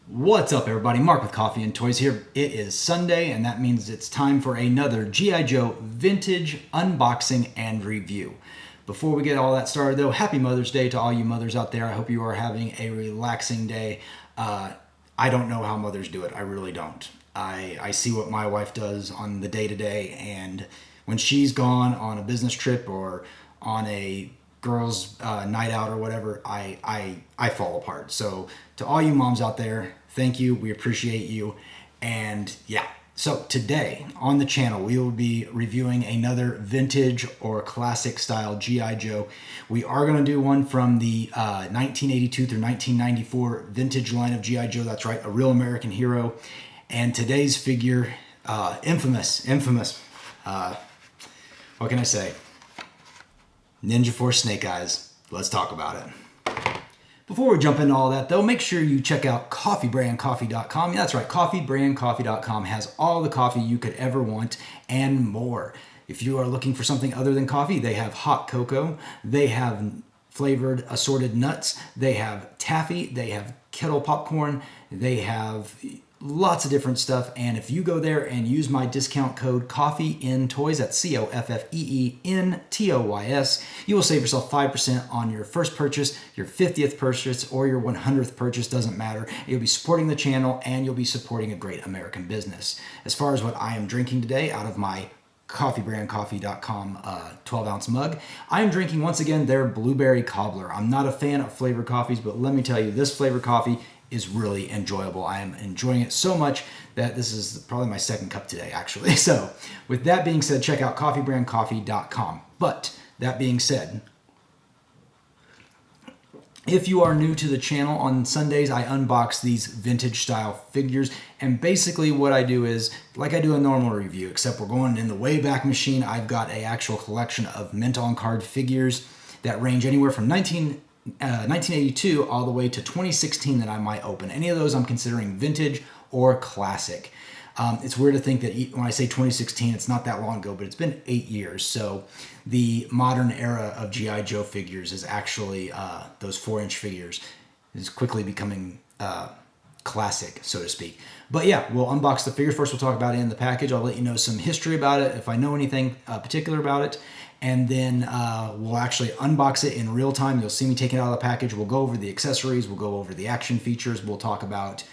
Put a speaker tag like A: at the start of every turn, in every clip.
A: What's up, everybody? Mark with Coffee and Toys here. It is Sunday, and that means it's time for another G.I. Joe vintage unboxing and review. Before we get all that started, though, happy Mother's Day to all you mothers out there. I hope you are having a relaxing day. I don't know how mothers do it. I really don't. I see what my wife does on the day-to-day, and when she's gone on a business trip or on a girls' night out or whatever, I fall apart. So to all you moms out there, thank you. We appreciate you. And yeah, so today on the channel, we will be reviewing another vintage or classic style G.I. Joe. We are going to do one from the 1982 through 1994 vintage line of G.I. Joe. That's right, a real American hero. And today's figure, infamous. What can I say? Ninja Force Snake Eyes. Let's talk about it. Before we jump into all that, though, make sure you check out coffeebrandcoffee.com. Yeah, that's right, coffeebrandcoffee.com has all the coffee you could ever want and more. If you are looking for something other than coffee, they have hot cocoa, they have flavored assorted nuts, they have taffy, they have kettle popcorn, they have lots of different stuff. And if you go there and use my discount code Coffee&Toys, that's COFFEENTOYS, you will save yourself 5% on your first purchase, your 50th purchase, or your 100th purchase, doesn't matter. You'll be supporting the channel and you'll be supporting a great American business. As far as what I am drinking today out of my coffeebrandcoffee.com 12-ounce mug, I am drinking once again their blueberry cobbler. I'm not a fan of flavored coffees, but let me tell you, this flavored coffee is really enjoyable. I am enjoying it so much that this is probably my second cup today, actually. So with that being said, check out coffeebrandcoffee.com. But that being said, if you are new to the channel, on Sundays I unbox these vintage style figures, and basically what I do is like I do a normal review, except we're going in the Wayback Machine. I've got an actual collection of mint on card figures that range anywhere from 1982 all the way to 2016 that I might open. Any of those I'm considering vintage or classic. It's weird to think that when I say 2016, it's not that long ago, but it's been 8 years. So the modern era of G.I. Joe figures is actually those 4-inch figures is quickly becoming classic, so to speak. But yeah, we'll unbox the figures. First, we'll talk about it in the package. I'll let you know some history about it, if I know anything particular about it. And then we'll actually unbox it in real time. You'll see me take it out of the package. We'll go over the accessories. We'll go over the action features. We'll talk about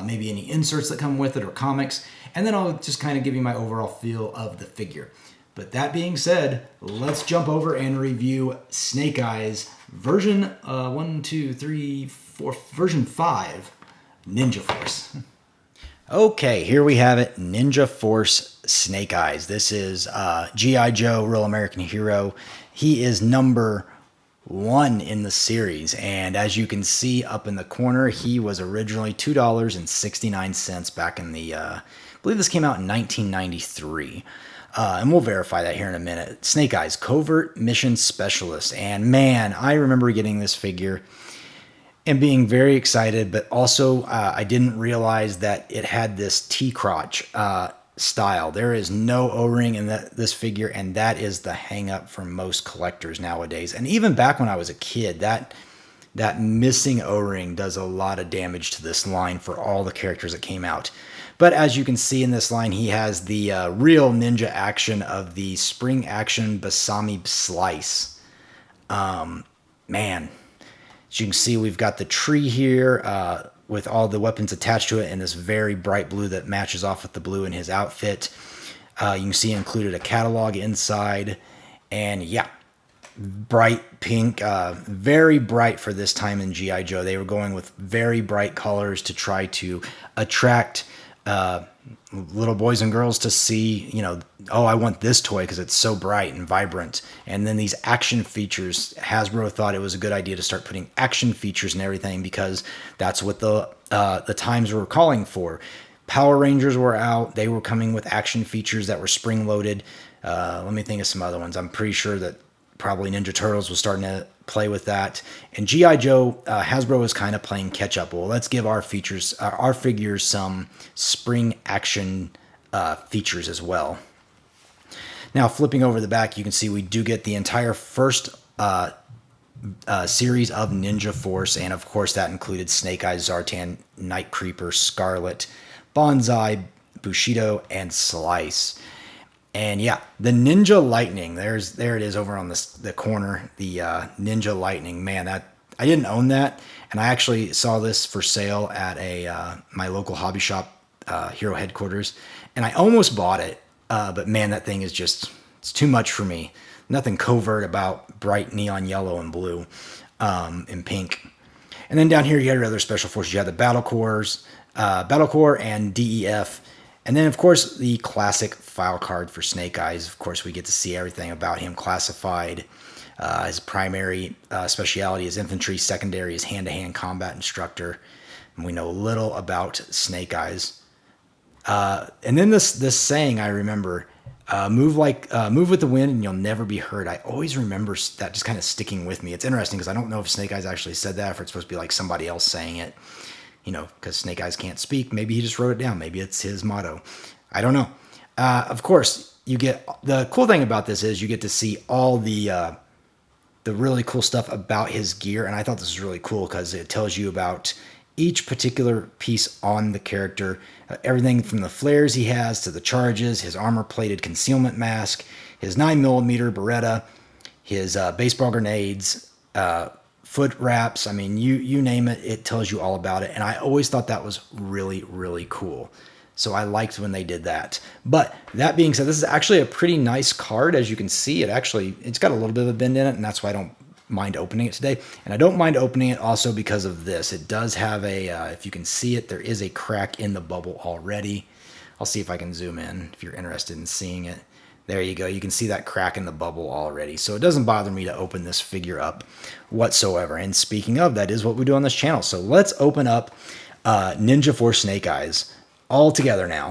A: maybe any inserts that come with it or comics. And then I'll just kind of give you my overall feel of the figure. But that being said, let's jump over and review Snake Eyes version 5, Ninja Force. Okay, here we have it, Ninja Force Snake Eyes. This is G.I. Joe, Real American Hero. He is number 1 in the series, and as you can see up in the corner, he was originally $2.69 back in the, I believe this came out in 1993. And we'll verify that here in a minute. Snake Eyes, Covert Mission Specialist. And man, I remember getting this figure and being very excited, but also I didn't realize that it had this T-crotch style. There is no O-ring in this figure, and that is the hang-up for most collectors nowadays. And even back when I was a kid, that missing O-ring does a lot of damage to this line for all the characters that came out. But as you can see in this line, he has the real ninja action of the spring action Basami slice. Man. As you can see, we've got the tree here with all the weapons attached to it in this very bright blue that matches off with the blue in his outfit. You can see included a catalog inside. And yeah, bright pink, very bright for this time in G.I. Joe. They were going with very bright colors to try to attract little boys and girls to see, you know, oh, I want this toy because it's so bright and vibrant. And then these action features, Hasbro thought it was a good idea to start putting action features and everything because that's what the times were calling for. Power Rangers were out. They were coming with action features that were spring-loaded. Let me think of some other ones. I'm pretty sure that probably Ninja Turtles was starting to play with that. And G.I. Joe, Hasbro was kind of playing catch-up. Well, let's give our figures some spring action features as well. Now, flipping over the back, you can see we do get the entire first series of Ninja Force, and of course that included Snake Eyes, Zartan, Night Creeper, Scarlet, Bonsai, Bushido, and Slice. And yeah, the Ninja Lightning. There it is over on the corner. The Ninja Lightning. Man, that I didn't own that, and I actually saw this for sale at my local hobby shop, Hero headquarters, and I almost bought it. But man, that thing is it's too much for me. Nothing covert about bright neon yellow and blue, and pink. And then down here you got your other special forces. You have the Battle Corps and DEF. And then, of course, the classic file card for Snake Eyes. Of course, we get to see everything about him classified. His primary specialty is infantry, secondary is hand-to-hand combat instructor. And we know little about Snake Eyes. And then this saying I remember, move with the wind and you'll never be heard. I always remember that just kind of sticking with me. It's interesting because I don't know if Snake Eyes actually said that, or if it's supposed to be like somebody else saying it. Because Snake Eyes can't speak. Maybe he just wrote it down. Maybe it's his motto. I don't know. Of course, the cool thing about this is you get to see all the really cool stuff about his gear. And I thought this was really cool because it tells you about each particular piece on the character. Everything from the flares he has to the charges, his armor-plated concealment mask, his 9mm Beretta, his baseball grenades, foot wraps. I mean, you name it, it tells you all about it. And I always thought that was really, really cool. So I liked when they did that. But that being said, this is actually a pretty nice card. As you can see, it's got a little bit of a bend in it, and that's why I don't mind opening it today. And I don't mind opening it also because of this. It does have if you can see it, there is a crack in the bubble already. I'll see if I can zoom in if you're interested in seeing it. There you go. You can see that crack in the bubble already. So it doesn't bother me to open this figure up whatsoever. And speaking of, that is what we do on this channel. So let's open up Ninja Force Snake Eyes all together now.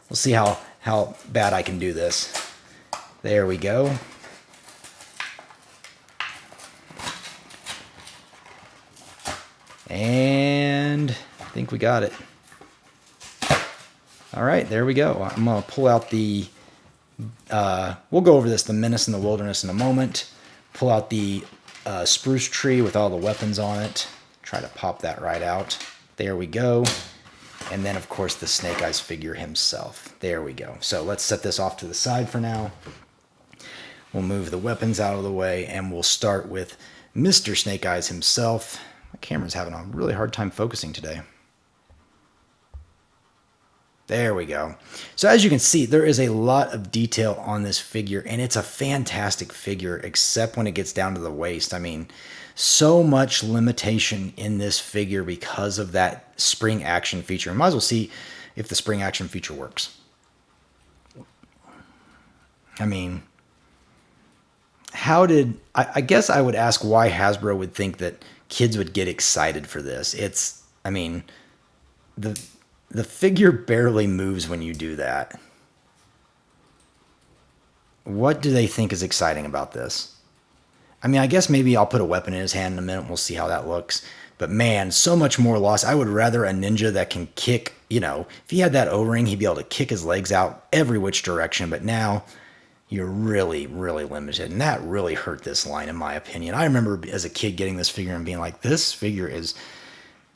A: We'll see how bad I can do this. There we go. And I think we got it. All right, there we go. I'm going to pull out the we'll go over this, the Menace in the Wilderness, in a moment. Pull out the spruce tree with all the weapons on it. Try to pop that right out. There we go. And then, of course, the Snake Eyes figure himself. There we go. So let's set this off to the side for now. We'll move the weapons out of the way, and we'll start with Mr. Snake Eyes himself. My camera's having a really hard time focusing today. There we go. So as you can see, there is a lot of detail on this figure, and it's a fantastic figure, except when it gets down to the waist. I mean, so much limitation in this figure because of that spring action feature. Might as well see if the spring action feature works. I mean, I guess I would ask why Hasbro would think that kids would get excited for this. I mean, the figure barely moves when you do that. What do they think is exciting about this? I mean, I guess maybe I'll put a weapon in his hand in a minute and we'll see how that looks. But man, so much more loss. I would rather a ninja that can kick, if he had that O-ring, he'd be able to kick his legs out every which direction. But now you're really, really limited. And that really hurt this line, in my opinion. I remember as a kid getting this figure and being like, this figure is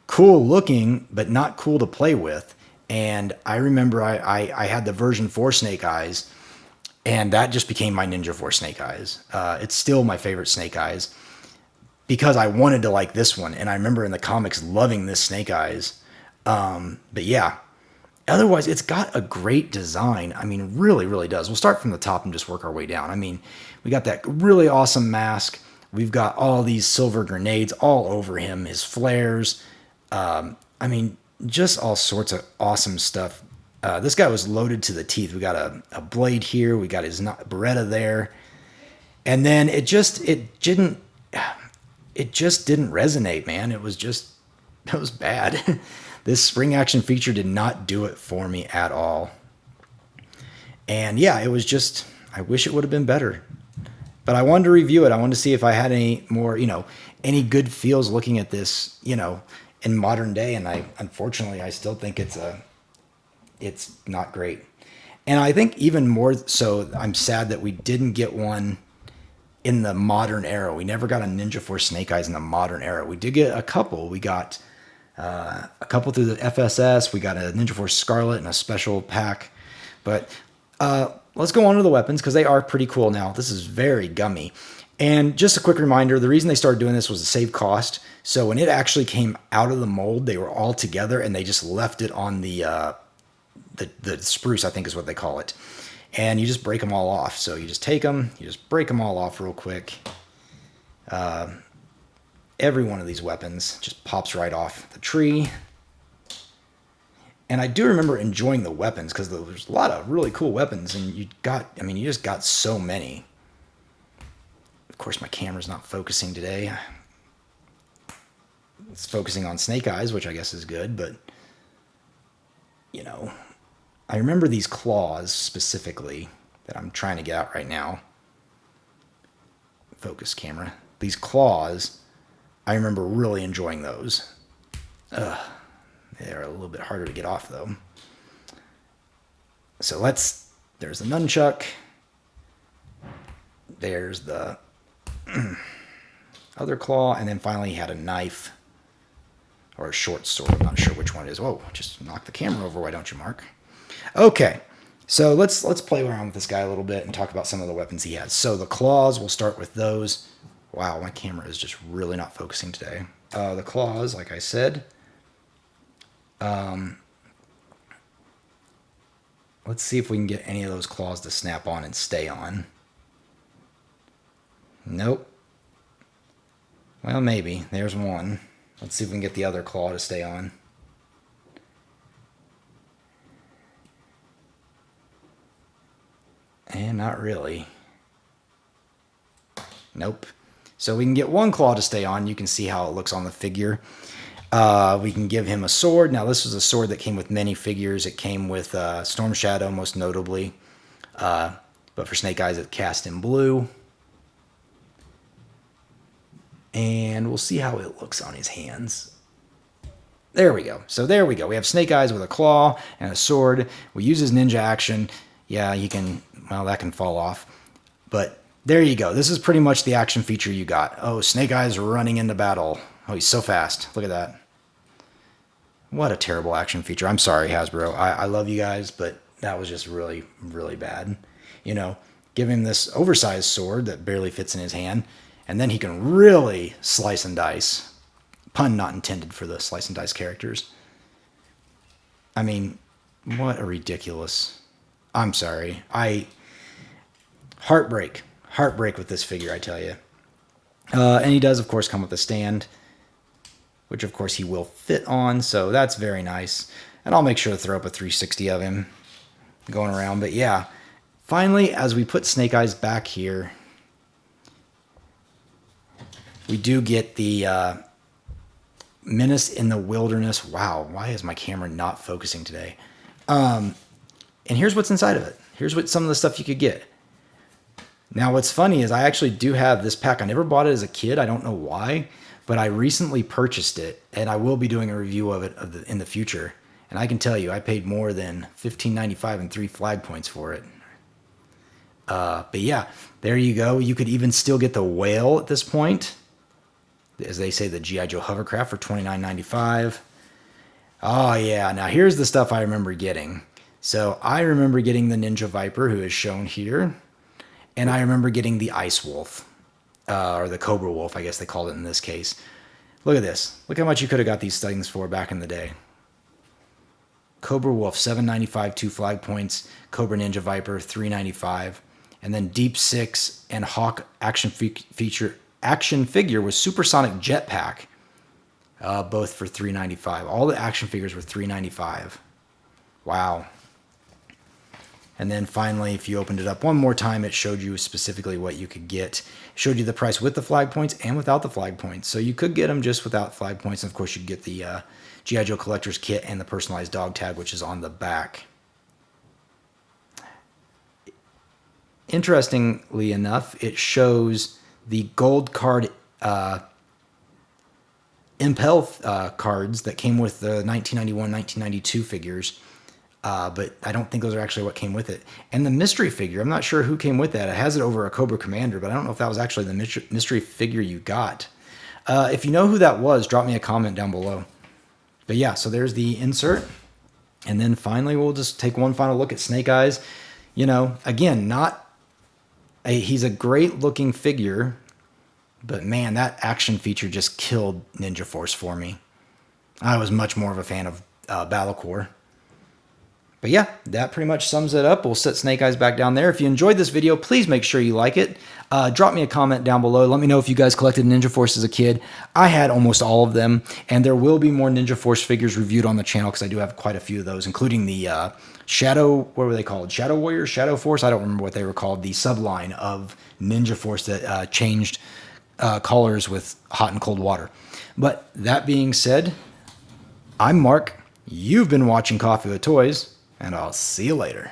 A: cool looking, but not cool to play with. And I remember I had the version for Snake Eyes, and that just became my Ninja for Snake Eyes. It's still my favorite Snake Eyes because I wanted to like this one. And I remember in the comics loving this Snake Eyes. But yeah, otherwise it's got a great design. I mean, really, really does. We'll start from the top and just work our way down. I mean, we got that really awesome mask. We've got all these silver grenades all over him, his flares. I mean, just all sorts of awesome stuff. This guy was loaded to the teeth. We got a blade here. We got his Beretta there. And then it just didn't resonate, man. It was bad. This spring action feature did not do it for me at all. And yeah, it was just, I wish it would have been better. But I wanted to review it. I wanted to see if I had any more, any good feels looking at this, in modern day. And unfortunately, I still think it's not great. And I think even more so, I'm sad that we didn't get one in the modern era. We never got a Ninja Force Snake Eyes in the modern era. We did get a couple. We got a couple through the FSS. We got a Ninja Force Scarlet in a special pack. But let's go on to the weapons because they are pretty cool now. This is very gummy. And just a quick reminder, the reason they started doing this was to save cost. So when it actually came out of the mold, they were all together and they just left it on the spruce, I think is what they call it. And you just break them all off. So you just take them, you just break them all off real quick. Every one of these weapons just pops right off the tree. And I do remember enjoying the weapons because there's a lot of really cool weapons, and you just got so many. Of course, my camera's not focusing today. It's focusing on Snake Eyes, which I guess is good, but you know, I remember these claws specifically that I'm trying to get out right now. Focus camera. These claws, I remember really enjoying those. They're a little bit harder to get off though. So there's the nunchuck. There's the other claw, and then finally he had a knife or a short sword. I'm not sure which one it is. Whoa, just knock the camera over. Why don't you, Mark? Okay, so let's play around with this guy a little bit and talk about some of the weapons he has. So the claws, we'll start with those. Wow, my camera is just really not focusing today. The claws, like I said. Let's see if we can get any of those claws to snap on and stay on. Nope. Well, maybe. There's one. Let's see if we can get the other claw to stay on. And not really. Nope. So we can get one claw to stay on. You can see how it looks on the figure. We can give him a sword. Now, this was a sword that came with many figures. It came with Storm Shadow, most notably. But for Snake Eyes, it's cast in blue. And we'll see how it looks on his hands. There we go. So there we go. We have Snake Eyes with a claw and a sword. We use his ninja action. Yeah, you can, well, that can fall off. But there you go. This is pretty much the action feature you got. Oh, Snake Eyes running into battle. Oh, he's so fast. Look at that. What a terrible action feature. I'm sorry, Hasbro. I love you guys, but that was just really, really bad. You know, give him this oversized sword that barely fits in his hand, and then he can really slice and dice. Pun not intended for the slice and dice characters. I mean, what a ridiculous... I'm sorry. Heartbreak. Heartbreak with this figure, I tell you. And he does, of course, come with a stand, which, of course, he will fit on, so that's very nice. And I'll make sure to throw up a 360 of him going around. But, yeah, finally, as we put Snake Eyes back here, we do get the Menace in the Wilderness. Wow, why is my camera not focusing today? And here's what's inside of it. Here's what some of the stuff you could get. Now, what's funny is I actually do have this pack. I never bought it as a kid. I don't know why, but I recently purchased it, and I will be doing a review of it in the future. And I can tell you, I paid more than $15.95 and 3 flag points for it. But yeah, there you go. You could even still get the whale at this point. As they say, the G.I. Joe hovercraft for $29.95. Oh, yeah. Now, here's the stuff I remember getting. So I remember getting the Ninja Viper, who is shown here. And I remember getting the Ice Wolf. Or the Cobra Wolf, I guess they called it in this case. Look at this. Look how much you could have got these things for back in the day. Cobra Wolf, $7.95, 2 flag points. Cobra Ninja Viper, $3.95. And then Deep Six and Hawk action figure with Supersonic Jetpack, both for $3.95. All the action figures were $3.95. Wow. And then finally, if you opened it up one more time, it showed you specifically what you could get. It showed you the price with the flag points and without the flag points. So you could get them just without flag points. And of course, you get the G.I. Joe Collector's Kit and the personalized dog tag, which is on the back. Interestingly enough, it shows the gold card Impel cards that came with the 1991-1992 figures But I don't think those are actually what came with it. And the mystery figure, I'm not sure who came with that. It has it over a Cobra Commander, but I don't know if that was actually the mystery figure you got. If you know who that was, drop me a comment down below. But yeah, so there's the insert. And then finally, we'll just take one final look at Snake Eyes. You know, again, he's a great looking figure, but man, that action feature just killed Ninja Force for me. I was much more of a fan of Battlecore. But yeah, that pretty much sums it up. We'll set Snake Eyes back down there. If you enjoyed this video, please make sure you like it. Drop me a comment down below. Let me know if you guys collected Ninja Force as a kid. I had almost all of them, and there will be more Ninja Force figures reviewed on the channel because I do have quite a few of those, including the Shadow, what were they called? Shadow Warrior? Shadow Force? I don't remember what they were called. The subline of Ninja Force that changed colors with hot and cold water. But that being said, I'm Mark. You've been watching Coffee with Toys, and I'll see you later.